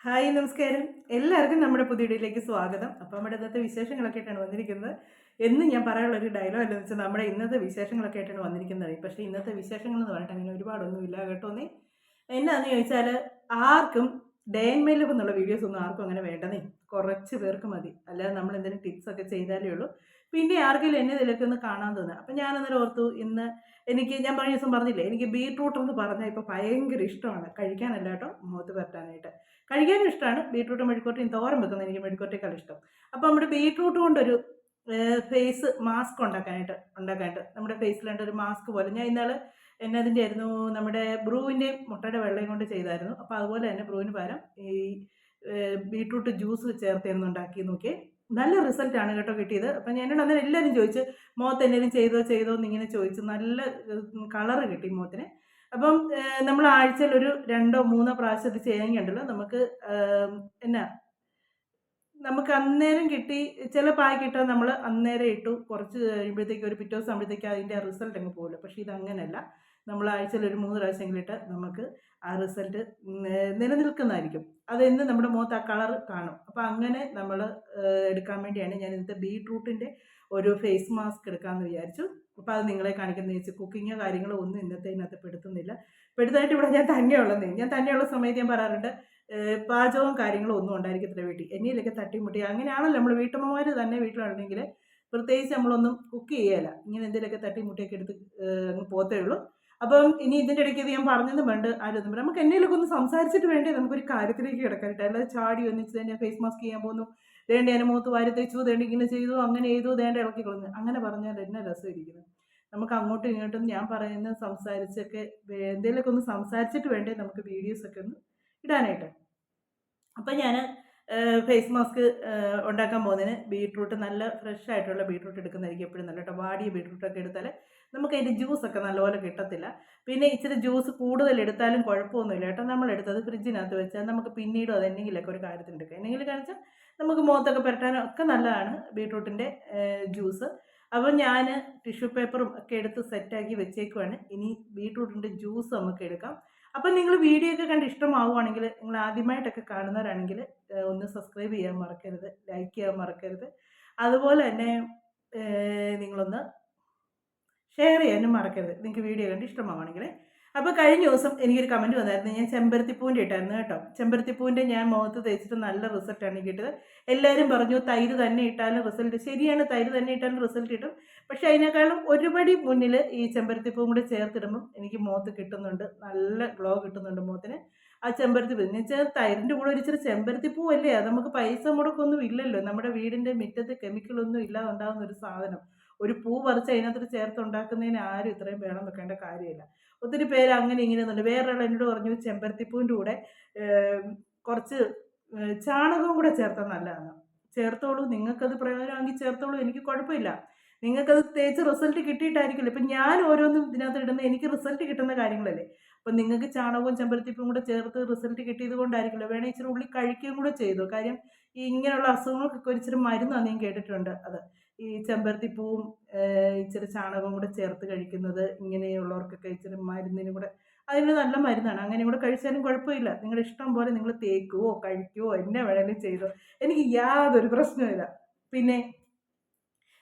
Hi നമസ്കാരം. എല്ലാവർക്കും നമ്മുടെ പുതിയ വീഡിയോയിലേക്ക് സ്വാഗതം. അപ്പോൾ നമ്മുടെ ഇന്നത്തെ വിശേഷങ്ങളൊക്കെ ആയിട്ടാണ് വന്നിരിക്കുന്നത്. എന്നും ഞാൻ പറയാനുള്ളൊരു ഡയലോഗ് അല്ലെന്ന് വെച്ചാൽ നമ്മുടെ ഇന്നത്തെ വിശേഷങ്ങളൊക്കെ ആയിട്ടാണ് വന്നിരിക്കുന്നത്. പക്ഷേ ഇന്നത്തെ വിശേഷങ്ങൾ എന്ന് പറഞ്ഞിട്ട് അങ്ങനെ ഒരുപാടൊന്നുമില്ല കേട്ടോന്നേ. എന്നാന്ന് ചോദിച്ചാൽ ആർക്കും ഡേ ആൻഡ് മൈ ലൈഫ് എന്നുള്ള വീഡിയോസ് ഒന്നും ആർക്കും അങ്ങനെ വേണ്ടന്നേ. കുറച്ച് പേർക്ക് മതി. അല്ലാതെ നമ്മൾ എന്തെങ്കിലും ടിപ്സ് ഒക്കെ ചെയ്താലേ ഉള്ളൂ പിന്നെ ആർക്കെങ്കിലും എന്നെ ഇതിലൊക്കെ ഒന്ന് കാണാൻ തോന്നുക. അപ്പം ഞാൻ അന്നേരം ഓർത്തു ഇന്ന് ഞാൻ കഴിഞ്ഞ ദിവസം പറഞ്ഞില്ലേ എനിക്ക് ബീട്രൂട്ട് എന്ന് പറഞ്ഞാൽ ഇപ്പോൾ ഭയങ്കര ഇഷ്ടമാണ്. കഴിക്കാനല്ല കേട്ടോ, മുഖത്ത് പുരട്ടാനായിട്ട്. കഴിക്കാനും ഇഷ്ടമാണ്. ബീട്രൂട്ടും മെഴുക്കുവരട്ടിയും തോരൻ വെക്കുന്നത് എനിക്ക് മെഴുക്കുവരട്ടിയേക്കാൾ ഇഷ്ടം. അപ്പോൾ നമ്മുടെ ബീട്രൂട്ട് കൊണ്ടൊരു ഫേസ് മാസ്ക് ഉണ്ടാക്കാനായിട്ട് നമ്മുടെ ഫേസിലാണ്ട് ഒരു മാസ്ക് പോലെ ഞാൻ ഇന്നാൾ എന്നതിൻ്റെ ആയിരുന്നു നമ്മുടെ ബ്രൂവിൻ്റെയും മുട്ടയുടെ വെള്ളയും കൊണ്ട് ചെയ്തായിരുന്നു. അപ്പോൾ അതുപോലെ തന്നെ ബ്രൂവിന് പകരം ഈ ബീട്രൂട്ട് ജ്യൂസ് ചേർത്തായിരുന്നു ഉണ്ടാക്കി നോക്കിയേ. നല്ല റിസൾട്ടാണ് കേട്ടോ കിട്ടിയത്. അപ്പം എന്നോട് അന്നേരം എല്ലാവരും ചോദിച്ചു മുഖത്ത് എന്തെങ്കിലും ചെയ്തോ എന്നിങ്ങനെ ചോദിച്ചു. നല്ല കളറ് കിട്ടി മുഖത്തിന്. അപ്പം നമ്മൾ ആഴ്ചയിൽ ഒരു 2ഓ 3ഓ പ്രാവശ്യം ഇത് ചെയ്യുകയുണ്ടല്ലോ നമുക്ക് എന്നാ നമുക്ക് അന്നേരം കിട്ടി. ചില പായ്ക്കിട്ടാൽ നമ്മൾ അന്നേരം ഇട്ടു കുറച്ച് കഴിയുമ്പോഴത്തേക്ക് ഒരു പിറ്റേ ദിവസം ആകുമ്പോഴത്തേക്ക് അതിൻ്റെ റിസൾട്ട് അങ്ങ് പോകുമല്ലോ. പക്ഷേ ഇതങ്ങനെയല്ല. നമ്മൾ ആഴ്ചയിൽ ഒരു 3 പ്രാവശ്യമെങ്കിലും ഇട്ടാൽ നമുക്ക് ആ റിസൾട്ട് നിലനിൽക്കുന്നതായിരിക്കും. അതെന്നും നമ്മുടെ മുഖത്ത് ആ കളർ കാണും. അപ്പോൾ അങ്ങനെ നമ്മൾ എടുക്കാൻ വേണ്ടിയാണ് ഞാൻ ഇന്നത്തെ ബീട്രൂട്ടിൻ്റെ ഒരു ഫേസ് മാസ്ക് എടുക്കാമെന്ന് വിചാരിച്ചു. അപ്പോൾ അത് നിങ്ങളെ കാണിക്കുന്നത് വെച്ച് കുക്കിങ്ങോ കാര്യങ്ങളോ ഒന്നും ഇതിനകത്ത് പെടുത്തുന്നില്ല. പെടുത്തായിട്ട് ഇവിടെ ഞാൻ തന്നെയുള്ള സമയത്ത് ഞാൻ പറയാറുണ്ട് പാചകവും കാര്യങ്ങളും ഒന്നും ഉണ്ടായിരിക്കത്തില്ല വീട്ടിൽ. എന്നേലൊക്കെ തട്ടിമുട്ടി അങ്ങനെയാണല്ലോ നമ്മൾ വീട്ടമ്മമാർ തന്നെ വീട്ടിലുണ്ടെങ്കിൽ പ്രത്യേകിച്ച് നമ്മളൊന്നും കുക്ക് ചെയ്യുകയില്ല. ഇങ്ങനെ എന്തെങ്കിലുമൊക്കെ തട്ടിമുട്ടിയൊക്കെ എടുത്ത് അങ്ങ് പോത്തേ ഉള്ളൂ. അപ്പം ഇനി ഇതിൻ്റെ ഇടയ്ക്ക് ഇത് ഞാൻ പറഞ്ഞതും വേണ്ട ആരൊന്നും നമുക്ക് എന്നേലൊക്കെ ഒന്ന് സംസാരിച്ചിട്ട് വേണ്ടേ നമുക്കൊരു കാര്യത്തിലേക്ക് കിടക്കാനായിട്ട്. അല്ലാതെ ചാടി ഒന്നിച്ച് തന്നെ ഫേസ് മാസ്ക് ചെയ്യാൻ പോകുന്നു, ദേണ്ട എൻ്റെ മുഖത്ത് വാരി തേച്ചു, ദേണ്ട ഇങ്ങനെ ചെയ്തു, അങ്ങനെ ചെയ്തു, ദേണ്ട ഇളക്കി കളഞ്ഞു, അങ്ങനെ പറഞ്ഞാൽ എന്നാ രസമായിരിക്കുന്നത്. നമുക്ക് അങ്ങോട്ടും ഇങ്ങോട്ടും ഞാൻ പറയുന്ന സംസാരിച്ചൊക്കെ എന്തെങ്കിലുമൊക്കെ ഒന്ന് സംസാരിച്ചിട്ട് വേണ്ടേ നമുക്ക് വീഡിയോസൊക്കെ ഒന്ന് ഇടാനായിട്ട്. അപ്പം ഞാൻ ഫേസ് മാസ്ക് ഉണ്ടാക്കാൻ പോകുന്നതിന് ബീട്രൂട്ട് നല്ല ഫ്രഷ് ആയിട്ടുള്ള ബീട്രൂട്ട് എടുക്കുന്നതായിരിക്കും എപ്പോഴും നല്ല കേട്ടോ. വാടിയ ബീട്രൂട്ടൊക്കെ എടുത്താൽ നമുക്ക് അതിൻ്റെ ജ്യൂസൊക്കെ നല്ലപോലെ കിട്ടത്തില്ല. പിന്നെ ഇച്ചിരി ജ്യൂസ് കൂടുതൽ എടുത്താലും കുഴപ്പമൊന്നുമില്ല കേട്ടോ. നമ്മളെടുത്തത് ഫ്രിഡ്ജിനകത്ത് വെച്ചാൽ നമുക്ക് പിന്നീടും അതെന്തെങ്കിലുമൊക്കെ ഒരു കാര്യത്തിന് എടുക്കാം. എന്തെങ്കിലും കാണിച്ചാൽ നമുക്ക് മുഖത്തൊക്കെ പുരട്ടാനും ഒക്കെ നല്ലതാണ് ബീട്രൂട്ടിൻ്റെ ജ്യൂസ്. അപ്പം ഞാൻ ടിഷ്യൂ പേപ്പറും ഒക്കെ എടുത്ത് സെറ്റാക്കി വെച്ചേക്കുവാണ്. ഇനി ബീട്രൂട്ടിൻ്റെ ജ്യൂസ് നമുക്ക് എടുക്കാം. അപ്പം നിങ്ങൾ വീഡിയോ ഒക്കെ കണ്ട് ഇഷ്ടമാവുകയാണെങ്കിൽ നിങ്ങൾ ആദ്യമായിട്ടൊക്കെ കാണുന്നവരാണെങ്കിൽ ഒന്ന് സബ്സ്ക്രൈബ് ചെയ്യാൻ മറക്കരുത്, ലൈക്ക് ചെയ്യാൻ മറക്കരുത്. അതുപോലെ തന്നെ നിങ്ങളൊന്ന് ഷെയർ ചെയ്യാനും മറക്കരുത് നിങ്ങൾക്ക് വീഡിയോ കണ്ട് ഇഷ്ടമാവുകയാണെങ്കിൽ. അപ്പോൾ കഴിഞ്ഞ ദിവസം എനിക്കൊരു കമൻറ്റ് വന്നായിരുന്നു. ഞാൻ ചെമ്പരത്തിപ്പൂവിൻ്റെ ഇട്ടായിരുന്നു കേട്ടോ. ചെമ്പരത്തിപ്പൂവിൻ്റെ ഞാൻ മുഖത്ത് തേച്ചിട്ട് നല്ല റിസൾട്ടാണ് കിട്ടിയത്. എല്ലാവരും പറഞ്ഞു തൈര് തന്നെ ഇട്ടാലും റിസൾട്ട്. ശരിയാണ്, തൈര് തന്നെ ഇട്ടാലും റിസൾട്ട് കിട്ടും. പക്ഷേ അതിനേക്കാളും ഒരുപടി മുന്നിൽ ഈ ചെമ്പരത്തിപ്പൂവും കൂടെ ചേർത്തിടുമ്പം എനിക്ക് മുഖത്ത് കിട്ടുന്നുണ്ട്, നല്ല ഗ്ലോ കിട്ടുന്നുണ്ട് മുഖത്തിന്. ആ ചെമ്പരത്തിപ്പൂ എന്ന് വെച്ചാൽ തൈരിൻ്റെ കൂടെ ഒരു ഇച്ചിരി ചെമ്പരത്തിപ്പൂവല്ലേ, അത് നമുക്ക് പൈസ മുടക്കൊന്നും ഇല്ലല്ലോ. നമ്മുടെ വീടിൻ്റെ മുറ്റത്ത് കെമിക്കലൊന്നും ഇല്ലാതെ ഉണ്ടാകുന്ന ഒരു സാധനം. ഒരു പൂ പറിച്ച് അതിനകത്ത് ചേർത്ത് ഉണ്ടാക്കുന്നതിന് ആരും ഇത്രയും വേണം വെക്കേണ്ട കാര്യമില്ല. ഒത്തിരി പേര് അങ്ങനെ ഇങ്ങനെയൊന്നുണ്ട്. വേറൊരാൾ എന്നോട് പറഞ്ഞു ചെമ്പരത്തിപ്പൂവിൻ്റെ കൂടെ കുറച്ച് ചാണകവും കൂടെ ചേർത്താൽ നല്ലതാണ്. ചേർത്തോളൂ, നിങ്ങൾക്കത് പ്രയോജനമാണെങ്കിൽ ചേർത്തോളൂ, എനിക്ക് കുഴപ്പമില്ല. നിങ്ങൾക്കത് തേച്ച് റിസൾട്ട് കിട്ടിയിട്ടായിരിക്കില്ല. ഇപ്പം ഞാൻ ഓരോന്നും ഇതിനകത്ത് ഇടുന്ന എനിക്ക് റിസൾട്ട് കിട്ടുന്ന കാര്യങ്ങളല്ലേ. അപ്പം നിങ്ങൾക്ക് ചാണകവും ചെമ്പരത്തിപ്പൂവും കൂടെ ചേർത്ത് റിസൾട്ട് കിട്ടിയത് കൊണ്ടായിരിക്കില്ല. വേണേൽ ഇച്ചിരി ഉള്ളി കഴിക്കുകയും കൂടെ ചെയ്തു. കാര്യം ഈ ഇങ്ങനെയുള്ള അസുഖങ്ങൾക്കൊക്കെ ഒരു ഇച്ചിരി മരുന്നാണ് ഞാൻ കേട്ടിട്ടുണ്ട്. അത് ഈ ചെമ്പരത്തിപ്പൂവും ഇച്ചിരി ചാണകവും കൂടെ ചേർത്ത് കഴിക്കുന്നത് ഇങ്ങനെയുള്ളവർക്കൊക്കെ ഇച്ചിരി മരുന്നിനും കൂടെ അതിന് നല്ല മരുന്നാണ്. അങ്ങനെ കൂടെ കഴിച്ചാലും കുഴപ്പമില്ല. നിങ്ങളുടെ ഇഷ്ടം പോലെ നിങ്ങൾ തേക്കുവോ കഴിക്കുവോ എന്നെ വേണമെങ്കിലും ചെയ്തോ, എനിക്ക് യാതൊരു പ്രശ്നമില്ല. പിന്നെ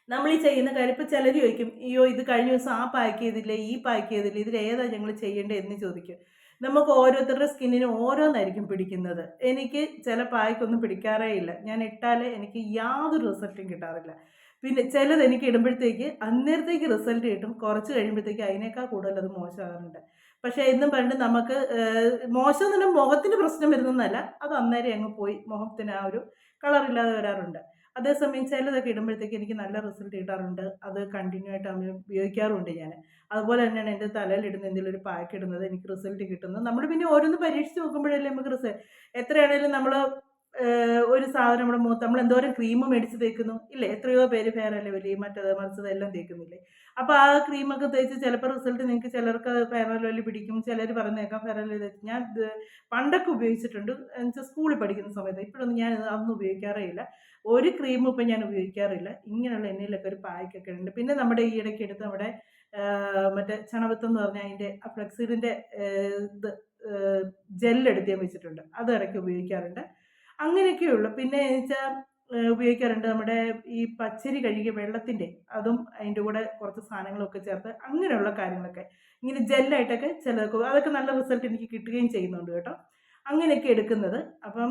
നമ്മൾ ഈ ചെയ്യുന്ന കാര്യം ഇപ്പോൾ ചിലർ ചോദിക്കും, അയ്യോ ഇത് കഴിഞ്ഞ ദിവസം ആ പാക്ക് ചെയ്തില്ലേ, ഈ പാക്ക് ചെയ്തില്ലേ, ഇതിലേതാണ് ഞങ്ങൾ ചെയ്യേണ്ടത് എന്ന് ചോദിക്കും. നമുക്ക് ഓരോരുത്തരുടെ സ്കിന്നിന് ഓരോന്നായിരിക്കും പിടിക്കുന്നത്. എനിക്ക് ചില പായ്ക്കൊന്നും പിടിക്കാറേ ഇല്ല. ഞാൻ ഇട്ടാൽ എനിക്ക് യാതൊരു റിസൾട്ടും കിട്ടാറില്ല. പിന്നെ ചിലത് എനിക്ക് ഇടുമ്പോഴത്തേക്ക് അന്നേരത്തേക്ക് റിസൾട്ട് കിട്ടും, കുറച്ച് കഴിയുമ്പോഴത്തേക്ക് അതിനേക്കാൾ കൂടുതൽ അത് മോശമാകാറുണ്ട്. പക്ഷേ എന്നും പറഞ്ഞിട്ട് നമുക്ക് മോശം എന്ന് പറഞ്ഞാൽ മുഖത്തിന് പ്രശ്നം വരുന്നതല്ല, അത് അന്നേരം അങ്ങ് പോയി മുഖത്തിന് ആ ഒരു കളറില്ലാതെ വരാറുണ്ട്. അതേസമയം ചിലതൊക്കെ ഇടുമ്പോഴത്തേക്ക് എനിക്ക് നല്ല റിസൾട്ട് കിട്ടാറുണ്ട്. അത് കണ്ടിന്യൂ ആയിട്ട് അങ്ങനെ ഉപയോഗിക്കാറുണ്ട് ഞാൻ. അതുപോലെ തന്നെയാണ് എൻ്റെ തലയിലിടുന്ന എന്തെങ്കിലും ഒരു പാക്ക് ഇടുന്നത് എനിക്ക് റിസൾട്ട് കിട്ടുന്നത്. നമ്മൾ പിന്നെ ഓരോന്ന് പരീക്ഷിച്ച് നോക്കുമ്പോഴല്ലേ നമുക്ക് എത്രയാണേലും നമ്മൾ ഒരു സാധനം നമ്മുടെ മുഖത്ത് നമ്മൾ എന്തോരം ക്രീം മേടിച്ച് തേക്കുന്നു ഇല്ലേ, എത്രയോ പേര് ഫെയർ ആൻഡ് ലവ്ലി മറ്റേത് മറിച്ചത് എല്ലാം തേക്കുന്നില്ലേ. അപ്പോൾ ആ ക്രീമൊക്കെ തേച്ച് ചിലപ്പോൾ റിസൾട്ട് നിങ്ങൾക്ക് ചിലർക്ക് ഫെയർ ആൻഡ് ലവ്ലി പിടിക്കും, ചിലർ പറയുന്നേക്കാം ഫെയർ ആൻഡ് ലവ്ലി. ഞാൻ പണ്ടൊക്കെ ഉപയോഗിച്ചിട്ടുണ്ട്, എന്നുവെച്ചാൽ സ്കൂളിൽ പഠിക്കുന്ന സമയത്ത്. ഇപ്പോഴൊന്നും ഞാൻ അതൊന്നും ഉപയോഗിക്കാറേ ഇല്ല. ഒരു ക്രീമും ഇപ്പം ഞാൻ ഉപയോഗിക്കാറില്ല. ഇങ്ങനെയുള്ള എണ്ണയിലൊക്കെ ഒരു പായ്ക്കൊക്കെ ഉണ്ട്. പിന്നെ നമ്മുടെ ഈ ഇടയ്ക്ക് എടുത്ത് നമ്മുടെ മറ്റേ ചണവത്തെന്ന് പറഞ്ഞാൽ അതിൻ്റെ ആ ഫ്ലെക്സീഡിൻ്റെ ഇത് ജെല്ലെടുത്ത് ഞാൻ വെച്ചിട്ടുണ്ട്, അത് ഇടയ്ക്ക് ഉപയോഗിക്കാറുണ്ട്. അങ്ങനെയൊക്കെയുള്ളൂ. പിന്നെ വെച്ചാൽ ഉപയോഗിക്കാറുണ്ട് നമ്മുടെ ഈ പച്ചരി കഴുകിയ വെള്ളത്തിൻ്റെ, അതും അതിൻ്റെ കൂടെ കുറച്ച് സാധനങ്ങളൊക്കെ ചേർത്ത് അങ്ങനെയുള്ള കാര്യങ്ങളൊക്കെ ഇങ്ങനെ ജെല്ലായിട്ടൊക്കെ ചിലർക്ക് അതൊക്കെ നല്ല റിസൾട്ട് എനിക്ക് കിട്ടുകയും ചെയ്യുന്നുണ്ട് കേട്ടോ. അങ്ങനെയൊക്കെ എടുക്കുന്നത്. അപ്പം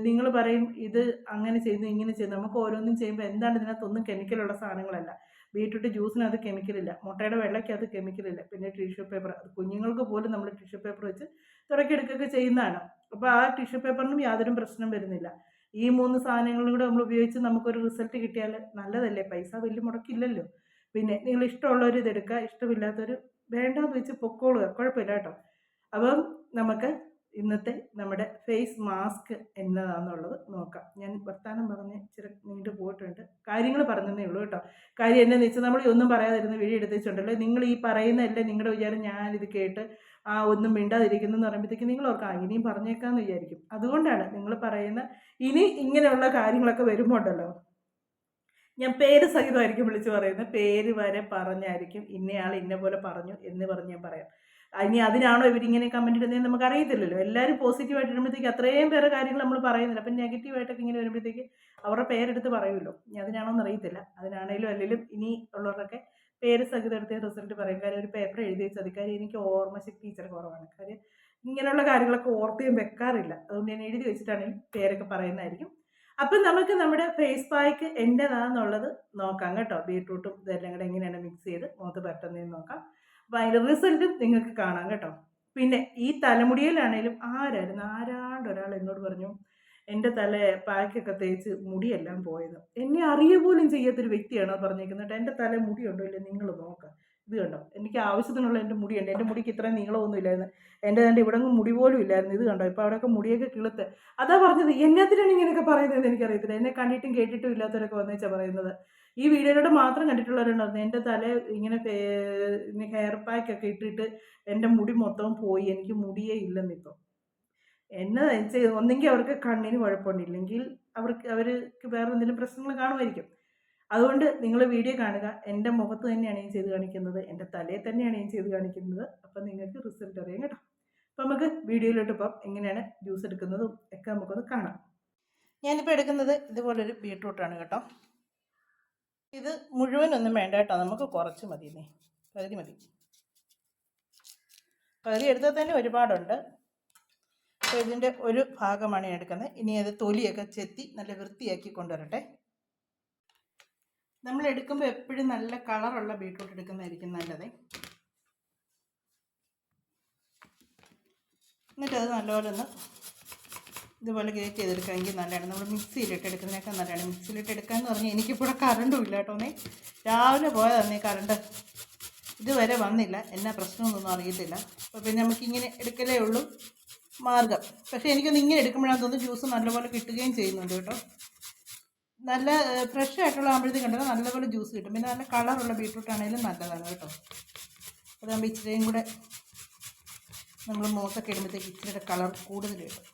നിങ്ങൾ പറയും ഇത് അങ്ങനെ ചെയ്യുന്നു ഇങ്ങനെ ചെയ്യുന്നു. നമുക്ക് ഓരോന്നും ചെയ്യുമ്പോൾ എന്താണ് ഇതിനകത്തൊന്നും കെമിക്കലുള്ള സാധനങ്ങളല്ല. ബീറ്റ്റൂട്ട് ജ്യൂസിനകത്ത് കെമിക്കലില്ല, മുട്ടയുടെ വെള്ളയ്ക്കകത്ത് കെമിക്കലില്ല, പിന്നെ ടിഷ്യൂ പേപ്പർ, കുഞ്ഞുങ്ങൾക്ക് പോലും നമ്മൾ ടിഷ്യൂ പേപ്പർ വെച്ച് തുടക്കിയെടുക്കുകയൊക്കെ ചെയ്യുന്നതാണ്. അപ്പോൾ ആ ടിഷ്യൂ പേപ്പറിനും യാതൊരു പ്രശ്നം വരുന്നില്ല. ഈ 3 സാധനങ്ങളും കൂടെ നമ്മൾ ഉപയോഗിച്ച് നമുക്കൊരു റിസൾട്ട് കിട്ടിയാൽ നല്ലതല്ലേ, പൈസ വലിയ മുടക്കില്ലല്ലോ. പിന്നെ നിങ്ങൾ ഇഷ്ടമുള്ളവർ ഇതെടുക്കുക, ഇഷ്ടമില്ലാത്തവർ വേണ്ടാന്ന് വെച്ച് പൊക്കോളുക, കുഴപ്പമില്ല കേട്ടോ. അപ്പം നമുക്ക് ഇന്നത്തെ നമ്മുടെ ഫേസ് മാസ്ക് എന്നതാണെന്നുള്ളത് നോക്കാം. ഞാൻ വർത്താനം പറഞ്ഞ് ഇച്ചിരി നീണ്ടു പോയിട്ടുണ്ട്, കാര്യങ്ങൾ പറഞ്ഞതേ ഉള്ളൂ കേട്ടോ. കാര്യം എന്നാന്ന് വെച്ചാൽ നമ്മൾ ഒന്നും പറയാതിരുന്ന് വീഡിയോ എടുത്ത് വെച്ചിട്ടുണ്ടല്ലോ, നിങ്ങൾ ഈ പറയുന്നതല്ലേ നിങ്ങളുടെ വിചാരം ഞാനിത് കേട്ട് ഒന്നും മിണ്ടാതിരിക്കുന്നു എന്ന് പറയുമ്പോഴത്തേക്ക് നിങ്ങൾ ഓർക്കാം ഇനിയും പറഞ്ഞേക്കാമെന്ന് വിചാരിക്കും. അതുകൊണ്ടാണ് നിങ്ങൾ പറയുന്ന ഇനി ഇങ്ങനെയുള്ള കാര്യങ്ങളൊക്കെ വരുമ്പോൾ ഉണ്ടല്ലോ, ഞാൻ പേര് സഹിതമായിരിക്കും വിളിച്ച് പറയുന്നത്, പേര് വരെ പറഞ്ഞായിരിക്കും ഇന്നയാൾ ഇന്ന പോലെ പറഞ്ഞു എന്ന് പറഞ്ഞ് ഞാൻ പറയാം. ഇനി അതിനാണോ ഇവരിങ്ങനെ കമൻറ്റ് ഇടുന്നതെന്ന് നമുക്ക് അറിയത്തില്ലല്ലോ. എല്ലാവരും പോസിറ്റീവായിട്ട് ഇടുമ്പോഴത്തേക്ക് അത്രയും പേരെ കാര്യങ്ങൾ നമ്മൾ പറയുന്നില്ല. അപ്പം നെഗറ്റീവായിട്ടൊക്കെ ഇങ്ങനെ വരുമ്പോഴത്തേക്ക് അവരുടെ പേരെടുത്ത് പറയുമല്ലോ. ഇനി അതിനാണോ എന്ന് അറിയത്തില്ല. അതിനാണേലും അല്ലെങ്കിലും ഇനി ഉള്ളവരൊക്കെ പേര് സഹിതം എടുത്ത് റിസൾട്ട് പറയും. കാര്യം ഒരു പേപ്പർ എഴുതി വെച്ചത്. കാര്യം എനിക്ക് ഓർമ്മശക്തി ഇച്ചിരി കുറവാണ്. കാര്യം ഇങ്ങനെയുള്ള കാര്യങ്ങളൊക്കെ ഓർത്ത് ഞാൻ വെക്കാറില്ല. അതുകൊണ്ട് ഞാൻ എഴുതി വെച്ചിട്ടാണെങ്കിൽ പേരൊക്കെ പറയുന്നതായിരിക്കും. അപ്പം നമുക്ക് നമ്മുടെ ഫേസ് പാക്ക് എൻ്റെതാണെന്നുള്ളത് നോക്കാം കേട്ടോ. ബീട്രൂട്ടും ഇതെല്ലാം കൂടെ എങ്ങനെയാണ് മിക്സ് ചെയ്ത് മുഖത്ത് പറ്റുന്നതെന്ന് നോക്കാം. അപ്പം അതിൻ്റെ റിസൾട്ടും നിങ്ങൾക്ക് കാണാം കേട്ടോ. പിന്നെ ഈ തലമുടിയിലാണേലും ആരാണ്ട് ഒരാൾ എന്നോട് പറഞ്ഞു എൻ്റെ തല പാക്കൊക്കെ തേച്ച് മുടിയെല്ലാം പോയത്. എന്നെ അറിയുക പോലും ചെയ്യാത്തൊരു വ്യക്തിയാണോ പറഞ്ഞേക്കുന്നത് കേട്ടോ. എൻ്റെ തല മുടിയുണ്ടോ ഇല്ലേ നിങ്ങൾ നോക്കാം. ഇത് കണ്ടോ, എനിക്ക് ആവശ്യത്തിനുള്ള എൻ്റെ മുടിയുണ്ട്. എൻ്റെ മുടിക്ക് ഇത്രയും നീളമൊന്നും ഇല്ലായിരുന്നു. എൻ്റെ തന്നെ ഇവിടെ മുടി പോലും ഇല്ലായിരുന്നു. ഇത് കണ്ടോ, ഇപ്പോൾ അവിടെയൊക്കെ മുടിയൊക്കെ കിളുത്ത്. അതാ പറഞ്ഞത്, എന്നത്തിനാണ് ഇങ്ങനെയൊക്കെ പറയുന്നത് എനിക്കറിയത്തില്ല. എന്നെ കണ്ടിട്ടും കേട്ടിട്ടും ഇല്ലാത്തവരൊക്കെ വന്നേച്ചാ പറയുന്നത്. ഈ വീഡിയോയിലൂടെ മാത്രം കണ്ടിട്ടുള്ളവരുണ്ടായിരുന്നു. എൻ്റെ തല ഇങ്ങനെ ഹെയർ പാക്കൊക്കെ ഇട്ടിട്ട് എൻ്റെ മുടി മൊത്തം പോയി, എനിക്ക് മുടിയേ ഇല്ലെന്നിപ്പോൾ. എന്നാ ഒന്നെങ്കിൽ അവർക്ക് കണ്ണിന് കുഴപ്പമുണ്ടില്ലെങ്കിൽ അവർക്ക് വേറെ എന്തെങ്കിലും പ്രശ്നങ്ങൾ കാണുമായിരിക്കും. അതുകൊണ്ട് നിങ്ങൾ വീഡിയോ കാണുക. എൻ്റെ മുഖത്ത് തന്നെയാണ് ഞാൻ ചെയ്ത് കാണിക്കുന്നത്, എൻ്റെ തലയിൽ തന്നെയാണ് ഞാൻ ചെയ്ത് കാണിക്കുന്നത്. അപ്പം നിങ്ങൾക്ക് റിസൾട്ട് അറിയാം കേട്ടോ. അപ്പം നമുക്ക് വീഡിയോയിലോട്ട് പോകാം. എങ്ങനെയാണ് ജ്യൂസ് എടുക്കുന്നതും ഒക്കെ നമുക്കൊന്ന് കാണാം. ഞാനിപ്പോൾ എടുക്കുന്നത് ഇതുപോലൊരു ബീട്രൂട്ടാണ് കേട്ടോ. ഇത് മുഴുവനൊന്നും വേണ്ട കേട്ടോ, നമുക്ക് കുറച്ച് മതി. പകുതി മതി. പകുതി എടുത്താൽ തന്നെ ഒരുപാടുണ്ട്. അപ്പോൾ ഇതിൻ്റെ ഒരു ഭാഗമാണ് ഞാൻ എടുക്കുന്നത്. ഇനി അത് തൊലിയൊക്കെ ചെത്തി നല്ല വൃത്തിയാക്കി കൊണ്ടുവരട്ടെ. നമ്മൾ എടുക്കുമ്പോൾ എപ്പോഴും നല്ല കളറുള്ള ബീട്രൂട്ട് എടുക്കുന്നതായിരിക്കും നല്ലത്. എന്നിട്ടത് നല്ലപോലെ ഒന്ന് ഇതുപോലെ ഗ്രേറ്റ് ചെയ്തെടുക്കാമെങ്കിൽ നല്ലതാണ്. നമ്മൾ മിക്സിയിലിട്ട് എടുക്കുന്നതിനേക്കാൾ നല്ലതാണ്. മിക്സിയിലിട്ട് എടുക്കാമെന്ന് പറഞ്ഞാൽ എനിക്കിവിടെ കറണ്ടും ഇല്ല കേട്ടോ. രാവിലെ പോയതാണ് കറണ്ട്, ഇതുവരെ വന്നില്ല. എന്നാ പ്രശ്നമൊന്നും അറിയത്തില്ല. അപ്പോൾ പിന്നെ നമുക്കിങ്ങനെ എടുക്കലേ ഉള്ളൂ മാർഗം. പക്ഷേ എനിക്കൊന്ന് ഇങ്ങനെ എടുക്കുമ്പോഴാണ് തോന്നുന്നു ജ്യൂസ് നല്ലപോലെ കിട്ടുകയും ചെയ്യുന്നുണ്ട് കേട്ടോ. നല്ല ഫ്രഷ് ആയിട്ടുള്ള ആകുമ്പോഴത്തേക്ക് കണ്ടത് നല്ലപോലെ ജ്യൂസ് കിട്ടും. പിന്നെ നല്ല കളറുള്ള ബീട്രൂട്ട് ആണെങ്കിലും നല്ലതാണ് കേട്ടോ. അതാകുമ്പോൾ ഇച്ചിരിയും കൂടെ നമ്മൾ മുഖത്തൊക്കെ ഇടുമ്പോഴത്തേക്ക് ഇച്ചിരിയുടെ കളർ കൂടുതൽ കിട്ടും.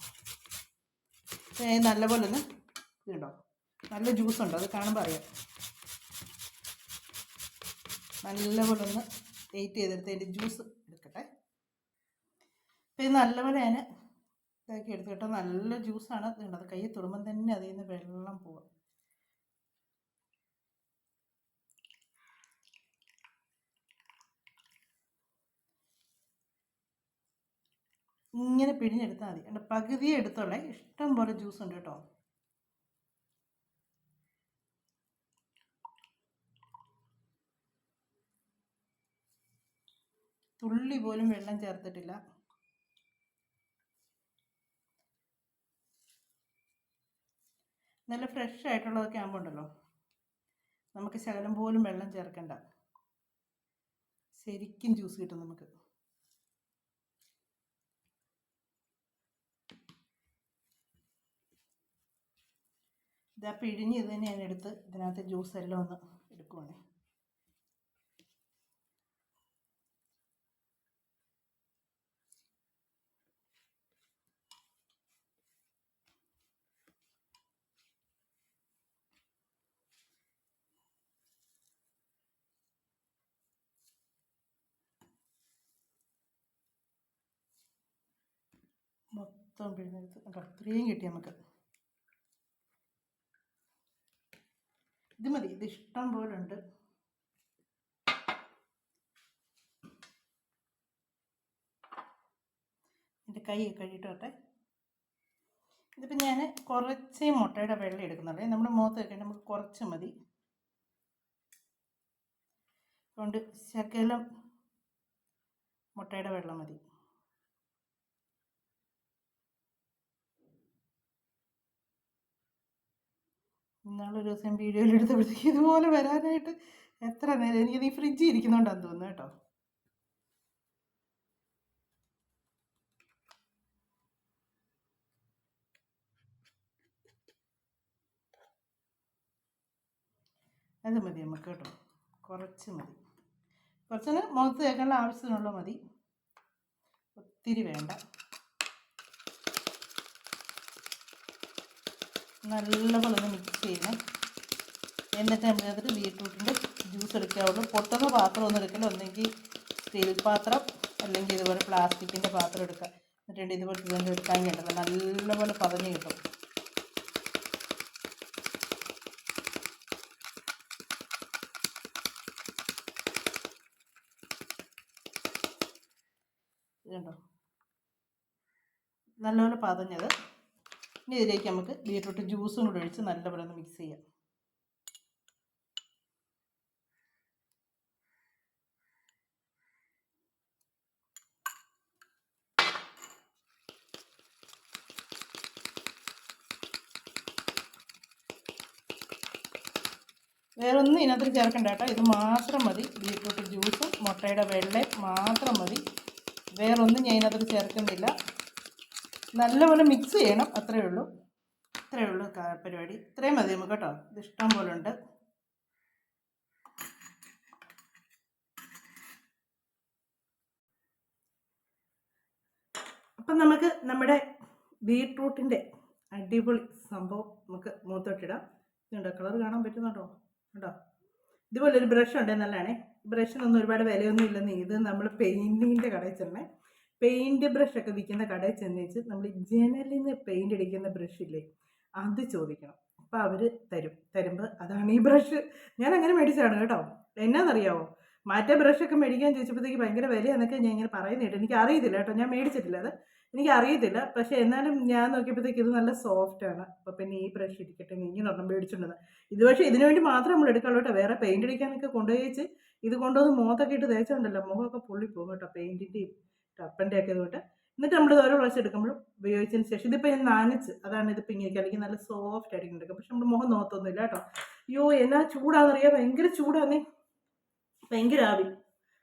നല്ലപോലെ ഒന്ന് ഇതുണ്ടോ, നല്ല ജ്യൂസ് ഉണ്ടോ, അത് കാണുമ്പോൾ അറിയാം. നല്ലപോലെ ഒന്ന് വെയിറ്റ് ചെയ്തെടുത്ത് അതിൻ്റെ ജ്യൂസ് എടുക്കട്ടെ. അപ്പോൾ ഇത് നല്ലപോലെ ഞാൻ ഇതാക്കി എടുത്തു കേട്ടോ. നല്ല ജ്യൂസാണ്. അത് കയ്യിൽ തൊടുമ്പം തന്നെ അതിൽ നിന്ന് വെള്ളം പോവാം. ഇങ്ങനെ പിഴിഞ്ഞെടുത്താൽ മതി. എൻ്റെ പകുതിയെ എടുത്തോളേ, ഇഷ്ടം പോലെ ജ്യൂസ് ഉണ്ട് കേട്ടോ. തുള്ളി പോലും വെള്ളം ചേർത്തിട്ടില്ല. നല്ല ഫ്രഷ് ആയിട്ടുള്ളതൊക്കെ ആകുമ്പോൾ ഉണ്ടല്ലോ, നമുക്ക് ശകലം പോലും വെള്ളം ചേർക്കണ്ട, ശരിക്കും ജ്യൂസ് കിട്ടും നമുക്ക്. ഇതാ പിഴിഞ്ഞ് ഇത് തന്നെ ഞാൻ എടുത്ത് ഇതിനകത്ത് ജ്യൂസ് എല്ലാം ഒന്ന് എടുക്കുവാണ്. മൊത്തം പിഴിഞ്ഞെടുത്ത് കേട്ടോ, അത്രയും കിട്ടി നമുക്ക്. ഇത് മതി, ഇത് ഇഷ്ടം പോലെ ഉണ്ട്. എൻ്റെ കൈ കഴുകിയിട്ട് വട്ടെ. ഇതിപ്പോൾ ഞാൻ കുറച്ച് മുട്ടയുടെ വെള്ളം എടുക്കുന്നുണ്ട്. നമ്മുടെ മുഖത്ത് വെക്കാൻ നമുക്ക് കുറച്ച് മതി. അതുകൊണ്ട് ശകലം മുട്ടയുടെ വെള്ളം മതി. ഇന്നാളൊരു ദിവസം വീഡിയോയിൽ എടുത്തപ്പോഴത്തേക്ക് ഇതുപോലെ വരാനായിട്ട് എത്ര നേരം, എനിക്കത് ഈ ഫ്രിഡ്ജിൽ ഇരിക്കുന്നുണ്ടാന്ന് തോന്നുന്നു കേട്ടോ. അത് മതി നമുക്ക് കേട്ടോ, കുറച്ച് മതി. കുറച്ചിന് മുഖത്ത് തേക്കാനുള്ള ആവശ്യത്തിനുള്ള മതി, ഒത്തിരി വേണ്ട. നല്ലപോലെ ഒന്ന് മിക്സ് ചെയ്യണം. എന്നിട്ട് നമ്മൾ അതിൽ ബീട്രൂട്ടിൻ്റെ ജ്യൂസ് എടുക്കാവുള്ളൂ. പൊട്ടുന്ന പാത്രം ഒന്നും എടുക്കില്ല, ഒന്നെങ്കിൽ സ്റ്റീൽ പാത്രം അല്ലെങ്കിൽ ഇതുപോലെ പ്ലാസ്റ്റിക്കിൻ്റെ പാത്രം എടുക്കുക. എന്നിട്ട് ഇതുപോലെ ഇതുകൊണ്ട് എടുക്കാൻ വേണ്ടല്ലോ, നല്ലപോലെ പതഞ്ഞ് കിട്ടും. ഇതുണ്ടോ, നല്ലപോലെ പതഞ്ഞത്. ഇനി ഇതിലേക്ക് നമുക്ക് ബീട്രൂട്ട് ജ്യൂസും കൂടെ ഒഴിച്ച് നല്ലപോലെ ഒന്ന് മിക്സ് ചെയ്യാം. വേറൊന്നും ഇതിനകത്ത് ചേർക്കണ്ട കേട്ടോ, ഇത് മാത്രം മതി. ബീട്രൂട്ട് ജ്യൂസും മുട്ടയുടെ വെള്ളയും മാത്രം മതി, വേറൊന്നും ഞാൻ ഇതിനകത്ത് ചേർക്കുന്നില്ല. നല്ലപോലെ മിക്സ് ചെയ്യണം, അത്രയേ ഉള്ളൂ. ഇത്രയേ ഉള്ളൂ പരിപാടി, ഇത്രയും മതി നമുക്ക് കേട്ടോ. ഇത് ഇഷ്ടം പോലെ ഉണ്ട്. അപ്പം നമുക്ക് നമ്മുടെ ബീട്രൂട്ടിൻ്റെ അടിപൊളി സംഭവം നമുക്ക് മുഖത്തോട്ടിടാം. ഇതുണ്ടോ, കളർ കാണാൻ പറ്റുന്നുണ്ടോ? കേട്ടോ, ഇതുപോലൊരു ബ്രഷ് ഉണ്ടേ നല്ലതാണേ. ബ്രഷിനൊന്നും ഒരുപാട് വിലയൊന്നും ഇല്ലെന്ന്. ഇത് നമ്മൾ പെയിൻറ്റിങ്ങിൻ്റെ കടയിൽ ചെന്നേ, പെയിൻറ്റ് ബ്രഷൊക്കെ വിൽക്കുന്ന കടയിൽ ചെന്നേച്ച് നമ്മൾ ജനലിന് പെയിൻ്റ് അടിക്കുന്ന ബ്രഷില്ലേ അത് ചോദിക്കണം. അപ്പോൾ അവർ തരുമ്പോൾ അതാണ് ഈ ബ്രഷ്. ഞാൻ അങ്ങനെ മേടിച്ചതാണ് കേട്ടോ. എന്നാന്നറിയാവോ, മറ്റേ ബ്രഷൊക്കെ മേടിക്കാൻ ചോദിച്ചപ്പോഴത്തേക്ക് ഭയങ്കര വിലയാന്നൊക്കെ ഞാൻ ഇങ്ങനെ പറയുന്നത്. എനിക്ക് അറിയത്തില്ല കേട്ടോ, ഞാൻ മേടിച്ചിട്ടില്ല, അത് എനിക്ക് അറിയത്തില്ല. പക്ഷേ എന്നാലും ഞാൻ നോക്കിയപ്പോഴത്തേക്ക് ഇത് നല്ല സോഫ്റ്റാണ്. അപ്പോൾ പിന്നെ ഈ ബ്രഷ് ഇരിക്കട്ടെ, ഇങ്ങനെ ഒരെണ്ണം മേടിച്ചിട്ടുണ്ടെന്ന്. ഇത് പക്ഷേ ഇതിനു വേണ്ടി മാത്രം നമ്മൾ എടുക്കാമല്ലോ കേട്ടോ. വേറെ പെയിൻ്റ് അടിക്കാനൊക്കെ കൊണ്ടുപോയിച്ച് ഇത് കൊണ്ടുവന്ന് മുഖത്തൊക്കെ ഇട്ട് തേച്ചുണ്ടല്ലോ, മുഖമൊക്കെ പൊള്ളിപ്പോകും കേട്ടോ, പെയിൻറ്റിൻ്റെയും ടപ്പൻ്റെ ഒക്കെ ഇതുകൊണ്ട്. എന്നിട്ട് നമ്മൾ ഓരോ പ്രാവശ്യം എടുക്കുമ്പോഴും ഉപയോഗിച്ചതിന് ശേഷം ഇതിപ്പോൾ ഞാൻ നനച്ച്, അതാണ് ഇതിപ്പോൾ ഇങ്ങനെ അല്ലെങ്കിൽ നല്ല സോഫ്റ്റ് ആയിട്ട് എടുക്കും. പക്ഷെ നമ്മൾ മുഖം നോത്തൊന്നുമില്ല കേട്ടോ. അയ്യോ എന്നാ ചൂടാണെന്നറിയാം, ഭയങ്കര ചൂടാന്നേ, ഭയങ്കര ആവി.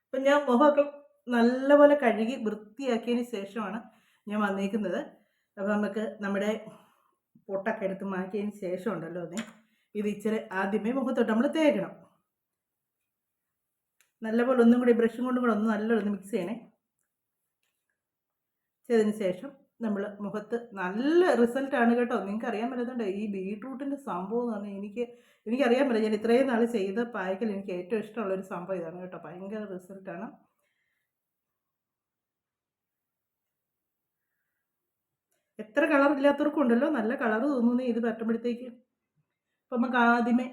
അപ്പം ഞാൻ മുഖമൊക്കെ നല്ലപോലെ കഴുകി വൃത്തിയാക്കിയതിന് ശേഷമാണ് ഞാൻ വന്നേക്കുന്നത്. അപ്പോൾ നമുക്ക് നമ്മുടെ പൊട്ടൊക്കെ എടുത്ത് മാറ്റിയതിന് ശേഷം ഉണ്ടല്ലോ ഇത് ഇച്ചിരി ആദ്യമേ മുഖത്തോട്ട് നമ്മൾ തേക്കണം. നല്ലപോലെ ഒന്നും കൂടി ബ്രഷും കൊണ്ടും കൂടെ ഒന്ന് നല്ലപോലെ മിക്സ് ചെയ്യണേ. ചെയ്തതിന് ശേഷം നമ്മൾ മുഖത്ത് നല്ല റിസൾട്ടാണ് കേട്ടോ. നിങ്ങൾക്ക് അറിയാൻ പറ്റുന്നുണ്ട് ഈ ബീട്രൂട്ടിൻ്റെ സംഭവം എന്ന് പറഞ്ഞാൽ എനിക്കറിയാൻ പറ്റില്ല. ഞാൻ ഇത്രയും നാൾ ചെയ്ത പായ്ക്കൽ എനിക്ക് ഏറ്റവും ഇഷ്ടമുള്ളൊരു സംഭവം ഇതാണ് കേട്ടോ. ഭയങ്കര റിസൾട്ടാണ്. എത്ര കളർ ഇല്ലാത്തവർക്കും ഉണ്ടല്ലോ നല്ല കളർ തോന്നുന്നേ ഇത് പറ്റുമ്പോഴത്തേക്ക്. അപ്പം നമുക്ക് ആദ്യമേ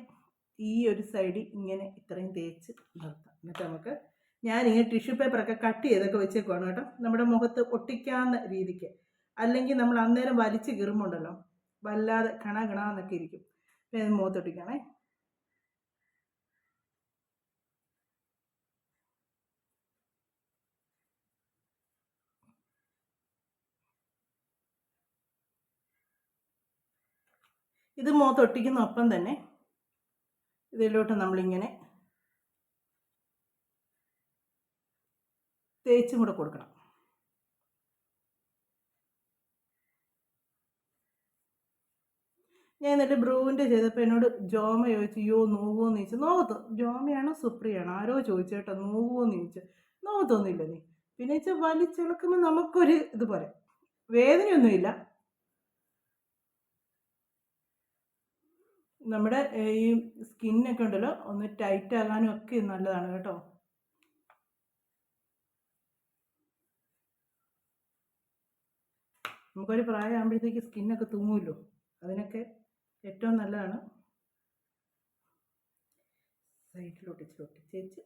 ഈ ഒരു സൈഡിൽ ഇങ്ങനെ ഇത്രയും തേച്ച് നിർത്താം. എന്നിട്ട് നമുക്ക് ഞാനിങ്ങനെ ടിഷ്യൂ പേപ്പറൊക്കെ കട്ട് ചെയ്തൊക്കെ വെച്ചേക്കുവാണ് കേട്ടോ, നമ്മുടെ മുഖത്ത് ഒട്ടിക്കാവുന്ന രീതിക്ക്. അല്ലെങ്കിൽ നമ്മൾ അന്നേരം വലിച്ച് കീറുമ്പോണ്ടല്ലോ വല്ലാതെ കണാന്നൊക്കെ ഇരിക്കും. മുഖത്തൊട്ടിക്കണേ. ഇത് മുഖത്തൊട്ടിക്കുന്ന ഒപ്പം തന്നെ ഇതിലോട്ട് നമ്മളിങ്ങനെ തേച്ചും കൂടെ കൊടുക്കണം. ഞാൻ എന്നിട്ട് ബ്രൂവിൻ്റെ ചെയ്തപ്പോൾ എന്നോട് ജോമ ചോദിച്ചു, അയ്യോ നോവുമെന്ന് ചോദിച്ചു. നോവത്ത് ജോമയാണോ സുപ്രിയാണോ ആരോ ചോദിച്ചു കേട്ടോ, നോവുമെന്ന് ചോദിച്ചു. നോവത്തൊന്നുമില്ല നീ. പിന്നെ വെച്ചാൽ വലിച്ചിളക്കുമ്പോൾ നമുക്കൊരു ഇതുപോലെ വേദനയൊന്നുമില്ല. നമ്മുടെ ഈ സ്കിന്നൊക്കെ ഉണ്ടല്ലോ ഒന്ന് ടൈറ്റ് ആകാനും ഒക്കെ നല്ലതാണ് കേട്ടോ. നമുക്കൊരു പ്രായമാകുമ്പോഴത്തേക്ക് സ്കിന്നൊക്കെ തൂങ്ങുമല്ലോ, അതിനൊക്കെ ഏറ്റവും നല്ലതാണ്. സൈഡിലൊട്ടിച്ചേച്ച്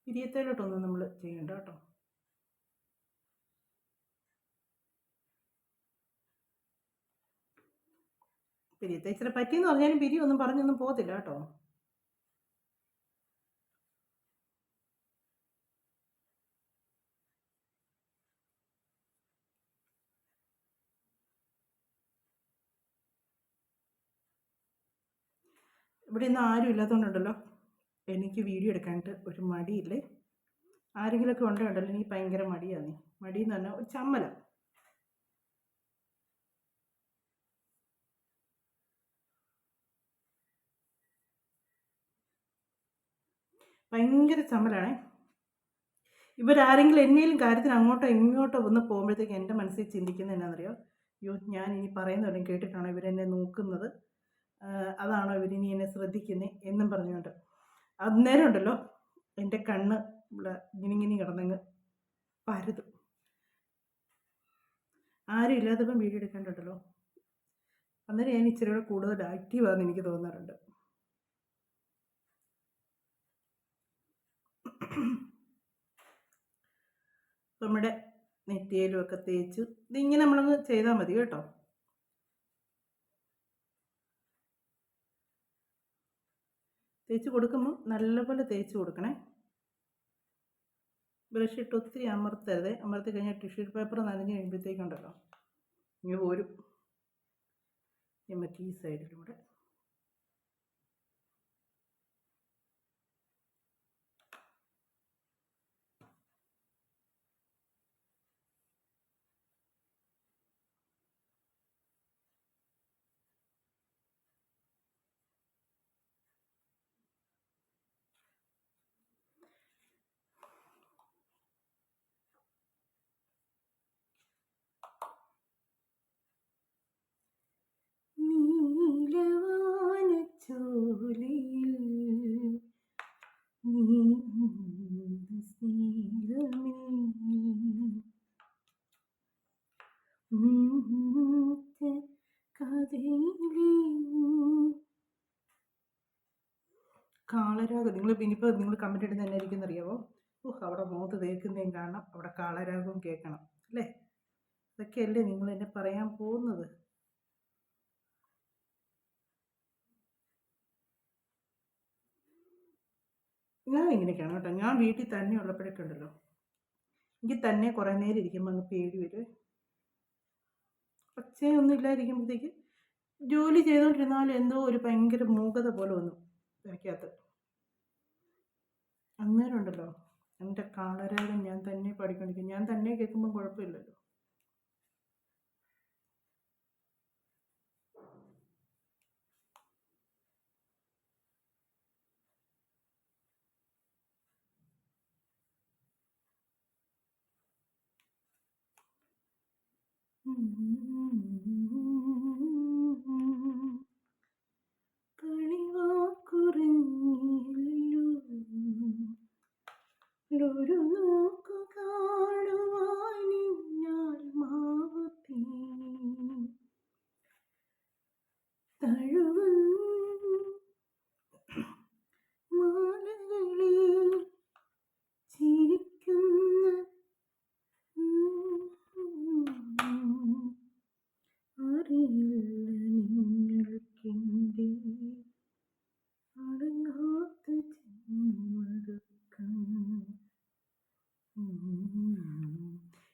പിരിയത്തേലോട്ടൊന്നും നമ്മൾ ചെയ്യണ്ട കേട്ടോ. പിരിയത്തെ ഇച്ചിരി പറ്റിയെന്ന് പറഞ്ഞാലും പിരിയൊന്നും പറഞ്ഞൊന്നും പോകത്തില്ല കേട്ടോ. ഇവിടെ ഇന്ന് ആരും ഇല്ലാത്തതുകൊണ്ടുണ്ടല്ലോ എനിക്ക് വീഡിയോ എടുക്കാനായിട്ട് ഒരു മടിയില്ലേ. ആരെങ്കിലുമൊക്കെ ഉണ്ടല്ലോ എനിക്ക് ഭയങ്കര മടിയാണ്. മടിയെന്ന് പറഞ്ഞാൽ ഒരു ചമ്മല. ഭയങ്കര ചമ്മലാണേ. ഇവരാരെങ്കിലും എന്നേലും കാര്യത്തിന് അങ്ങോട്ടോ ഇങ്ങോട്ടോ ഒന്ന് പോകുമ്പോഴത്തേക്ക് എൻ്റെ മനസ്സിൽ ചിന്തിക്കുന്നത് എന്നാണെന്നറിയോ, അയ്യോ ഞാൻ ഇനി പറയുന്നതെല്ലാം കേട്ടിട്ടാണോ ഇവരെന്നെ നോക്കുന്നത്, അതാണോ ഇവരിനി എന്നെ ശ്രദ്ധിക്കുന്നത് എന്നും പറഞ്ഞുകൊണ്ട് അന്നേരം ഉണ്ടല്ലോ എൻ്റെ കണ്ണ് ഇവിടെ ഇങ്ങനെ കിടന്നങ്ങ് പരുതും. ആരും ഇല്ലാത്തപ്പം വീഡിയോ എടുക്കാനുണ്ടല്ലോ അന്നേരം ഞാൻ ഇച്ചിരി കൂടെ കൂടുതൽ ആക്റ്റീവാണെന്ന് എനിക്ക് തോന്നാറുണ്ട്. നമ്മുടെ നെറ്റിയിലുമൊക്കെ തേച്ച് ഇതിങ്ങനെ നമ്മളങ്ങ് ചെയ്താൽ മതി കേട്ടോ. തേച്ച് കൊടുക്കുമ്പോൾ നല്ലപോലെ തേച്ച് കൊടുക്കണേ. ബ്രഷ് ഇട്ട് ഒത്തിരി അമർത്തരുത്. അമർത്തി കഴിഞ്ഞാൽ ടിഷ്യൂ പേപ്പർ നനഞ്ഞ് കഴിയുമ്പോഴത്തേക്കുണ്ടല്ലോ ഇങ്ങനെ പോരും. നമുക്ക് ഈ സൈഡിലൂടെ കാളരാഗം നിങ്ങൾ കമൻറ്റ് ഇടുന്ന തന്നെ ഇരിക്കുന്ന അറിയാവോ. അവിടെ മുഖത്ത് തേക്കുന്നതും കാണണം, അവിടെ കാളരാഗവും കേൾക്കണം അല്ലേ. ഇതൊക്കെയല്ലേ നിങ്ങൾ എന്നെ പറയാൻ പോകുന്നത്. ഞാൻ ഇങ്ങനെയൊക്കെയാണ് കേട്ടോ. ഞാൻ വീട്ടിൽ തന്നെ ഉള്ളപ്പോഴൊക്കെ ഉണ്ടല്ലോ എനിക്ക് തന്നെ കുറേ നേരം ഇരിക്കുമ്പോൾ അങ്ങ് പേടി വരും. ഒച്ചയൊന്നും ഇല്ലാതിരിക്കുമ്പോഴത്തേക്ക് ജോലി ചെയ്തുകൊണ്ടിരുന്നാലും എന്തോ ഒരു ഭയങ്കര മൂകത പോലെ വന്നു എനിക്കകത്ത്. അന്നേരം ഉണ്ടല്ലോ എൻ്റെ കാളരാഗം ഞാൻ തന്നെ പാടിക്കൊണ്ടിരിക്കും. ഞാൻ തന്നെ കേൾക്കുമ്പോൾ കുഴപ്പമില്ലല്ലോ. ഒരു നോക്കു കാണുവാനിന്നാൽ മാവത്തി തഴുവൻ മാലകളിൽ ചിരിക്കുന്ന അറിയില്ല നിങ്ങൾക്കെൻ്റെ അടങ്ങാത്ത ചെമ്മടക്കം.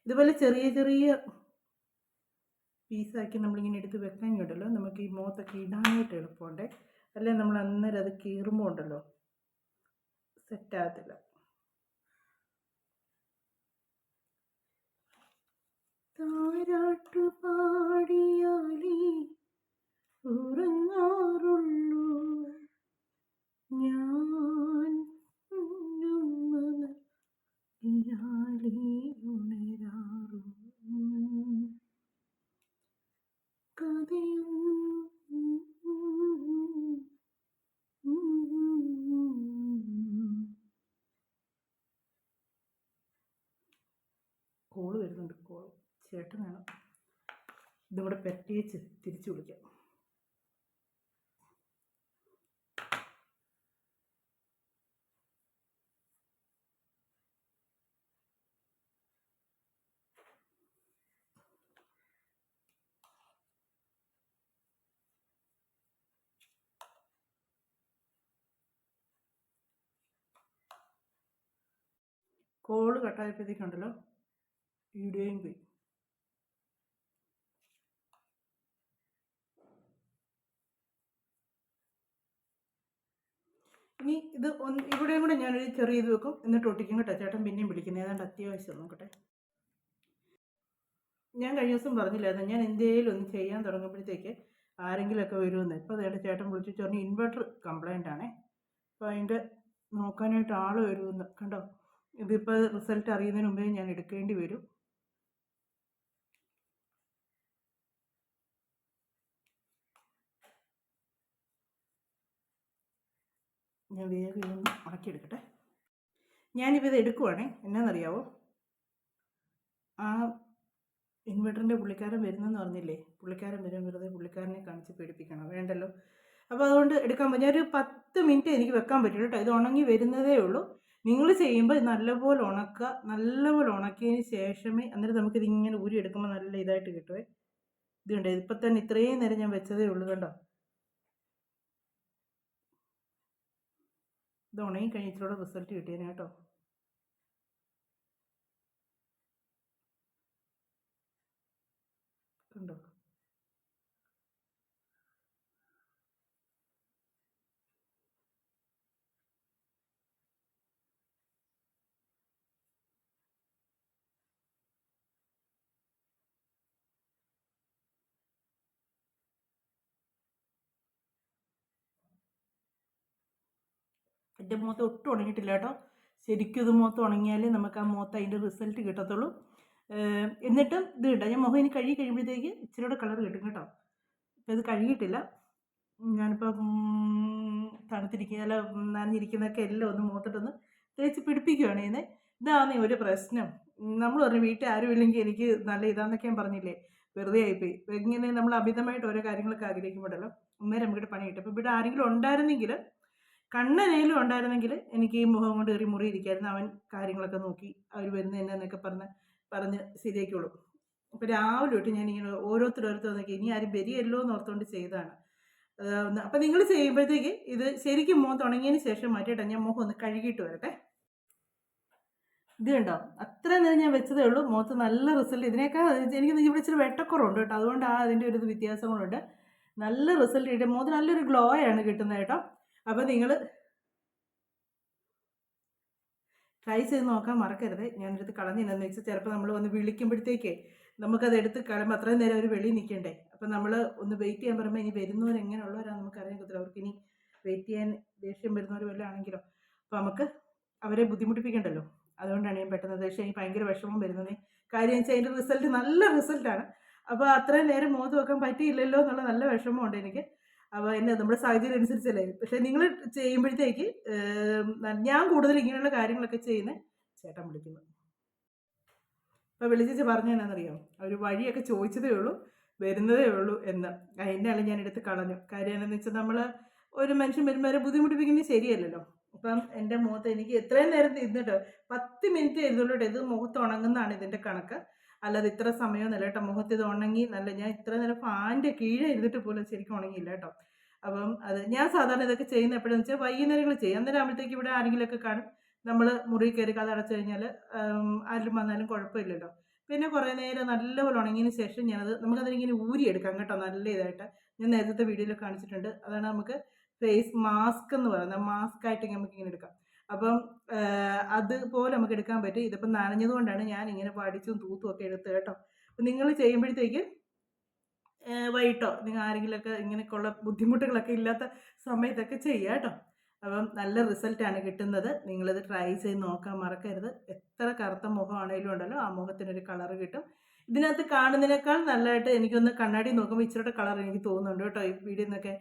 ഇതുപോലെ ചെറിയ ചെറിയ പീസാക്കി നമ്മളിങ്ങനെ എടുത്ത് വെക്കാനുണ്ടല്ലോ നമുക്ക് ഈ മുഖത്തൊക്കെ ഇടാനായിട്ട് എളുപ്പമുണ്ട്. അല്ലെ നമ്മൾ അന്നേരം അത് കീറുമ്പോൾ ഉണ്ടല്ലോ സെറ്റാകത്തില്ല. താരാട്ടു പാടിയാലേ ഉറങ്ങാറുള്ളൂ ഞാൻ, ഉണരാറുള്ളൂ കഥയും ചേട്ടൻ വേണം ഇതും കൂടെ പെരട്ടിയേച്ച് തിരിച്ചു വിളിക്കാം. കോള് കട്ടായപ്പോഴത്തേക്കുണ്ടല്ലോ വീഡിയോയും പോയി. ഇനി ഇത് ഇവിടെയും കൂടെ ഞാനൊരു ചെറിയ ഇത് വെക്കും, എന്നിട്ട് ഒട്ടിക്കും കേട്ടോ. ചേട്ടൻ പിന്നെയും വിളിക്കുന്നത് ഏതാണ്ട് അത്യാവശ്യം. നോക്കട്ടെ. ഞാൻ കഴിഞ്ഞ ദിവസം പറഞ്ഞില്ലായിരുന്നു ഞാൻ എന്തേലും ഒന്ന് ചെയ്യാൻ തുടങ്ങുമ്പോഴത്തേക്ക് ആരെങ്കിലുമൊക്കെ വരുമെന്ന്. ഇപ്പോൾ അതേടെ ചേട്ടൻ വിളിച്ചു പറഞ്ഞ് ഇൻവെർട്ടർ കംപ്ലൈൻ്റ് ആണേ, അപ്പോൾ അതിൻ്റെ നോക്കാനായിട്ട് ആൾ വരുമെന്ന്. കണ്ടോ, ഇതിപ്പോൾ റിസൾട്ട് അറിയുന്നതിന് മുമ്പേ ഞാൻ എടുക്കേണ്ടി വരും. ഞാൻ വേഗം ഇതൊന്ന് ഉണക്കിയെടുക്കട്ടെ. ഞാനിപ്പോൾ ഇത് എടുക്കുവാണേ. എന്നാണെന്നറിയാവോ, ആ ഇൻവെർട്ടറിൻ്റെ പുള്ളിക്കാരൻ വരുന്നെന്ന് പറഞ്ഞില്ലേ, പുള്ളിക്കാരൻ വരും, വെറുതെ പുള്ളിക്കാരനെ കാണിച്ച് പേടിപ്പിക്കണം, വേണ്ടല്ലോ. അപ്പോൾ അതുകൊണ്ട് എടുക്കാൻ പറ്റും. ഒരു 10 മിനിറ്റ് എനിക്ക് വെക്കാൻ പറ്റും കേട്ടോ. ഇത് ഉണങ്ങി വരുന്നതേ ഉള്ളൂ. നിങ്ങൾ ചെയ്യുമ്പോൾ നല്ലപോലെ ഉണക്കുക. നല്ലപോലെ ഉണക്കിയതിന് ശേഷമേ, അന്നേരം നമുക്കിതിങ്ങനെ ഊരി എടുക്കുമ്പോൾ നല്ല ഇതായിട്ട് കിട്ടുമേ. ഇതുണ്ട്, ഇപ്പം തന്നെ ഇത്രയും നേരം ഞാൻ വെച്ചതേ ഉള്ളൂ കണ്ടോ. ഇത് ഉണങ്ങി കഴിഞ്ഞിട്ടുള്ള റിസൾട്ട് കിട്ടിയേനെ കേട്ടോ. കണ്ടോ, എൻ്റെ മുഖത്ത് ഒട്ടും ഉണങ്ങിയിട്ടില്ല കേട്ടോ. ശരിക്കും ഇത് മുഖത്ത് ഉണങ്ങിയാലേ നമുക്ക് ആ മുഖത്ത് അതിൻ്റെ റിസൾട്ട് കിട്ടത്തുള്ളൂ. എന്നിട്ടും ഇത് കിട്ടാം. ഞാൻ മുഖം ഇനി കഴുകി കഴിയുമ്പോഴത്തേക്ക് ഇച്ചിരിയുടെ കളർ കിട്ടും കേട്ടോ. അപ്പോൾ ഇത് കഴുകിയിട്ടില്ല ഞാനിപ്പോൾ. തണുത്തിരിക്കുക, അല്ല നനഞ്ഞിരിക്കുന്നതൊക്കെ എല്ലാം ഒന്ന് മുഖത്തിട്ടൊന്ന് തേച്ച് പിടിപ്പിക്കുകയാണ് ചെയ്യുന്നത്. ഇതാണ് ഒരു പ്രശ്നം. നമ്മൾ പറഞ്ഞു വീട്ടിൽ ആരും ഇല്ലെങ്കിൽ എനിക്ക് നല്ല ഇതാന്നൊക്കെ ഞാൻ പറഞ്ഞില്ലേ, വെറുതെ ആയിപ്പോയി. ഇങ്ങനെ നമ്മൾ അമിതമായിട്ട് ഓരോ കാര്യങ്ങളൊക്കെ ആഗ്രഹിക്കുമ്പോഴല്ലോ അന്നേരം നമുക്കിട്ട് പണി കിട്ടും. അപ്പോൾ ഇവിടെ ആരെങ്കിലും ഉണ്ടായിരുന്നെങ്കിൽ, കണ്ണനേലും ഉണ്ടായിരുന്നെങ്കിൽ എനിക്ക് ഈ മുഖം കൊണ്ട് കയറി മുറി ഇരിക്കായിരുന്നു. അവൻ കാര്യങ്ങളൊക്കെ നോക്കി അവർ വരുന്ന എന്നൊക്കെ പറഞ്ഞ് ശരിയാക്കിയോളും. അപ്പോൾ രാവിലെ തൊട്ട് ഞാനിങ്ങനെ ഓരോരുത്തർ നോക്കി ഇനി ആരും വരികയല്ലോ എന്ന് ഓർത്തുകൊണ്ട് ചെയ്തതാണ്. അപ്പം നിങ്ങൾ ചെയ്യുമ്പോഴത്തേക്ക് ഇത് ശരിക്കും മുഖം തുടങ്ങിയതിന് ശേഷം മാറ്റിയിട്ടാ. ഞാൻ മുഖം ഒന്ന് കഴുകിയിട്ട് വരട്ടെ. ഇത് കണ്ടോ, അത്ര നേരം ഞാൻ വെച്ചതേ ഉള്ളൂ. മുഖത്ത് നല്ല റിസൾട്ട്. ഇതിനേക്കാൾ എനിക്ക് ഇവിടെ ഇച്ചിരി വെട്ടക്കുറവുണ്ട് കേട്ടോ, അതുകൊണ്ടാണ് അതിൻ്റെ ഒരു വ്യത്യാസങ്ങളുണ്ട്. നല്ല റിസൾട്ട് കിട്ടും, മുഖത്ത് നല്ലൊരു ഗ്ലോ ആണ് കിട്ടുന്നത് കേട്ടോ. അപ്പോൾ നിങ്ങൾ ട്രൈ ചെയ്ത് നോക്കാൻ മറക്കരുത്. ഞാനെടുത്ത് കളഞ്ഞില്ലെന്ന് വെച്ചാൽ ചിലപ്പോൾ നമ്മൾ വന്ന് വിളിക്കുമ്പോഴത്തേക്കേ നമുക്കത് എടുത്ത് കളയുമ്പോൾ അത്രയും നേരം അവർ വെളിയിൽ നിൽക്കണ്ടേ. അപ്പം നമ്മൾ ഒന്ന് വെയിറ്റ് ചെയ്യാൻ പറയുമ്പോൾ ഇനി വരുന്നവർ എങ്ങനെയുള്ളവരാണ് നമുക്കറിയാൻ പറ്റില്ല. അവർക്ക് ഇനി വെയിറ്റ് ചെയ്യാൻ ദേഷ്യം വരുന്നവർ വല്ലതും ആണെങ്കിലോ, അപ്പോൾ നമുക്ക് അവരെ ബുദ്ധിമുട്ടിപ്പിക്കണ്ടല്ലോ. അതുകൊണ്ടാണ് ഞാൻ പെട്ടെന്ന് ദേഷ്യം, എനിക്ക് ഭയങ്കര വിഷമം വരുന്നത്. കാര്യം വെച്ചാൽ അതിൻ്റെ റിസൾട്ട് നല്ല റിസൾട്ടാണ്. അപ്പോൾ അത്രയും നേരം മുഖത്ത് വെക്കാൻ പറ്റിയില്ലല്ലോ എന്നുള്ള നല്ല വിഷമമുണ്ട് എനിക്ക്. അപ്പോൾ എന്നെ നമ്മുടെ സാഹചര്യം അനുസരിച്ചല്ലേ. പക്ഷേ നിങ്ങൾ ചെയ്യുമ്പോഴത്തേക്ക് ഞാൻ കൂടുതൽ ഇങ്ങനെയുള്ള കാര്യങ്ങളൊക്കെ ചെയ്യുന്നത് ചേട്ടൻ വിളിക്കുന്നു. അപ്പോൾ വിളിച്ച് പറഞ്ഞു എന്നാണെന്നറിയാം, അവർ വഴിയൊക്കെ ചോദിച്ചതേ ഉള്ളൂ, വരുന്നതേ ഉള്ളൂ എന്ന്. അതിനാണ് ഞാൻ എടുത്ത് കളഞ്ഞു. കാര്യം എന്താണെന്ന് വെച്ചാൽ നമ്മൾ ഒരു മനുഷ്യൻ വരുമ്പോൾ അവരെ ബുദ്ധിമുട്ടിപ്പിക്കുന്നത് ശരിയല്ലല്ലോ. അപ്പം എൻ്റെ മുഖത്ത് എനിക്ക് എത്രയും നേരം ഇരുന്നിട്ട് 10 മിനിറ്റ് ഇരുന്നുള്ളൂ. ഇത് മുഖത്ത് ഉണങ്ങുന്നതാണ് ഇതിൻ്റെ കണക്ക്, അല്ലാതെ ഇത്ര സമയമൊന്നുമില്ല കേട്ടോ. മുഖത്ത് ഇത് ഉണങ്ങി നല്ല, ഞാൻ ഇത്ര നേരം ഫാനിൻ്റെ കീഴെ ഇരുന്നിട്ട് പോലും ശരിക്കും ഉണങ്ങിയില്ല കേട്ടോ. അപ്പം അത് ഞാൻ സാധാരണ ഇതൊക്കെ ചെയ്യുന്ന എപ്പോഴെന്ന് വെച്ചാൽ വൈകുന്നേരങ്ങൾ ചെയ്യും. അന്നേരം ആകുമ്പോഴത്തേക്ക് ഇവിടെ ആരെങ്കിലുമൊക്കെ കാണും. നമ്മൾ മുറി കയറി കഥ അടച്ചു കഴിഞ്ഞാൽ ആരും വന്നാലും കുഴപ്പമില്ലല്ലോ. പിന്നെ കുറേ നേരം നല്ലപോലെ ഉണങ്ങിയതിന് ശേഷം നമുക്കതിനിങ്ങനെ ഊരിയെടുക്കാം കേട്ടോ, നല്ല ഇതായിട്ട്. ഞാൻ നേരത്തെ വീഡിയോയിൽ കാണിച്ചിട്ടുണ്ട്. അതാണ് നമുക്ക് ഫേസ് മാസ്ക് എന്ന് പറയുന്നത്. മാസ്കായിട്ട് നമുക്കിങ്ങനെ എടുക്കാം. അപ്പം അതുപോലെ നമുക്ക് എടുക്കാൻ പറ്റും. ഇതിപ്പം നനഞ്ഞതുകൊണ്ടാണ് ഞാൻ ഇങ്ങനെ പഠിച്ചും തൂത്തും ഒക്കെ എടുത്ത് കേട്ടോ. അപ്പം നിങ്ങൾ ചെയ്യുമ്പോഴത്തേക്ക് വൈകിട്ടോ നിങ്ങൾ ആരെങ്കിലുമൊക്കെ ഇങ്ങനെയൊക്കെയുള്ള ബുദ്ധിമുട്ടുകളൊക്കെ ഇല്ലാത്ത സമയത്തൊക്കെ ചെയ്യുക കേട്ടോ. അപ്പം നല്ല റിസൾട്ടാണ് കിട്ടുന്നത്. നിങ്ങളിത് ട്രൈ ചെയ്ത് നോക്കാൻ മറക്കരുത്. എത്ര കറുത്ത മുഖമാണെങ്കിലും ഉണ്ടല്ലോ, ആ മുഖത്തിനൊരു കളറ് കിട്ടും. ഇതിനകത്ത് കാണുന്നതിനേക്കാൾ നല്ലതായിട്ട് എനിക്കൊന്ന് കണ്ണാടി നോക്കുമ്പോൾ ഇച്ചിരിയുടെ കളർ എനിക്ക് തോന്നുന്നുണ്ട് കേട്ടോ. ഈ വീഡിയോ നിന്നൊക്കെ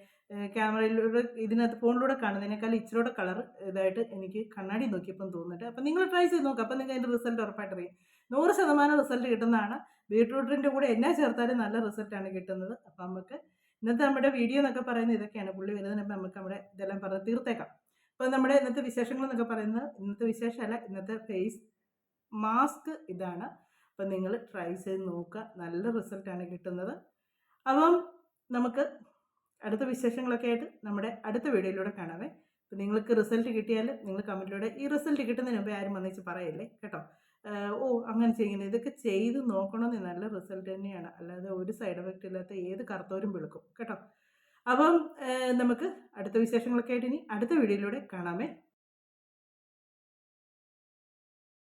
ക്യാമറയിലൂടെ ഇതിനകത്ത് ഫോണിലൂടെ കാണുന്നതിനേക്കാൾ ഇച്ചിരിയുടെ കളർ ഇതായിട്ട് എനിക്ക് കണ്ണാടി നോക്കിയപ്പം തോന്നുന്നുണ്ട്. അപ്പം നിങ്ങൾ ട്രൈ ചെയ്ത് നോക്കുക. അപ്പം നിങ്ങൾക്ക് അതിൻ്റെ റിസൾട്ട് ഉറപ്പായിട്ട് അറിയും. 100% റിസൾട്ട് കിട്ടുന്നതാണ്. ബീട്രൂട്ടിൻ്റെ കൂടെ എന്നാ ചേർത്താലും നല്ല റിസൾട്ടാണ് കിട്ടുന്നത്. അപ്പം നമുക്ക് ഇന്നത്തെ നമ്മുടെ വീഡിയോ എന്നൊക്കെ പറയുന്നത് ഇതൊക്കെയാണ്. പുള്ളി വരുന്നതിന് മുമ്പ് നമുക്ക് നമ്മുടെ ഇതെല്ലാം പറഞ്ഞ് തീർത്തേക്കാം. അപ്പോൾ നമ്മുടെ ഇന്നത്തെ വിശേഷങ്ങൾ എന്നൊക്കെ പറയുന്നത് ഇന്നത്തെ വിശേഷമല്ല, ഇന്നത്തെ ഫേസ് മാസ്ക് ഇതാണ്. അപ്പം നിങ്ങൾ ട്രൈ ചെയ്ത് നോക്കുക, നല്ല റിസൾട്ടാണ് കിട്ടുന്നത്. അപ്പം നമുക്ക് അടുത്ത വിശേഷങ്ങളൊക്കെ ആയിട്ട് നമ്മുടെ അടുത്ത വീഡിയോയിലൂടെ കാണാമേ. അപ്പം നിങ്ങൾക്ക് റിസൾട്ട് കിട്ടിയാൽ നിങ്ങൾ കമൻറ്റിലൂടെ ഈ റിസൾട്ട് കിട്ടുന്നതിന് മുമ്പേ ആരും വന്നിച്ച് പറയല്ലേ കേട്ടോ. ഓ അങ്ങനെ ചെയ്യുന്നത്, ഇതൊക്കെ ചെയ്ത് നോക്കണമെന്ന്, നല്ല റിസൾട്ട് തന്നെയാണ്, അല്ലാതെ ഒരു സൈഡ് എഫക്റ്റ് ഇല്ലാത്ത ഏത് കറുത്തോരും വെളുക്കും കേട്ടോ. അപ്പം നമുക്ക് അടുത്ത വിശേഷങ്ങളൊക്കെ ആയിട്ട് ഇനി അടുത്ത വീഡിയോയിലൂടെ കാണാമേ.